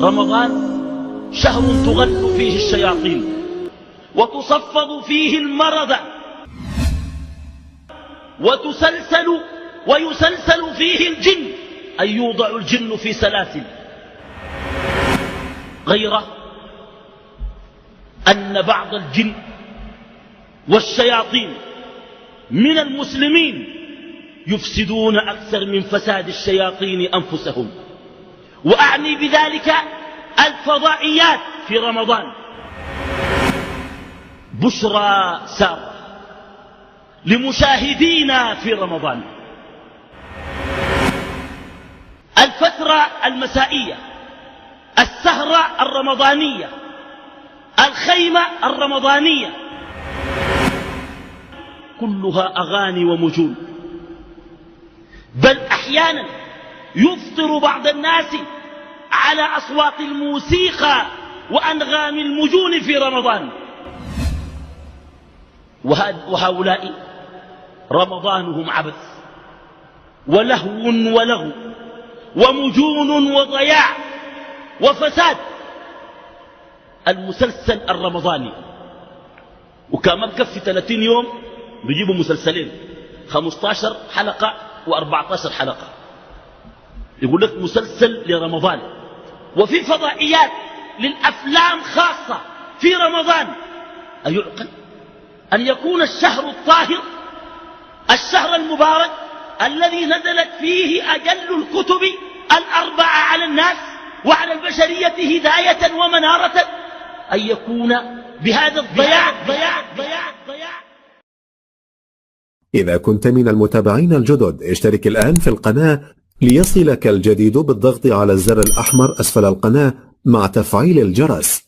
رمضان شهر تغل فيه الشياطين وتصفد فيه المرض ويسلسل فيه الجن، أي يوضع الجن في سلاسل، غير أن بعض الجن والشياطين من المسلمين يفسدون أكثر من فساد الشياطين أنفسهم، وأعني بذلك الفضائيات في رمضان. بشرى سارة لمشاهدينا في رمضان: الفترة المسائية، السهرة الرمضانية، الخيمة الرمضانية، كلها أغاني ومجون، بل أحيانا يفطر بعض الناس على أصوات الموسيقى وأنغام المجون في رمضان. وهؤلاء رمضانهم عبث ولهو ولغو ومجون وضياع وفساد. المسلسل الرمضاني وكان ما بكفي 30 يوم بيجيبوا مسلسلين 15 حلقة و14 حلقة، يقول لك مسلسل لرمضان. وفي فضائيات للأفلام خاصة في رمضان. أيعقل أن يكون الشهر الطاهر، الشهر المبارك الذي نزلت فيه أجل الكتب الأربعة على الناس وعلى البشرية هداية ومنارة، أن يكون بهذا الضياع. إذا كنت من المتابعين الجدد اشترك الآن في القناة ليصلك الجديد بالضغط على الزر الأحمر أسفل القناة مع تفعيل الجرس.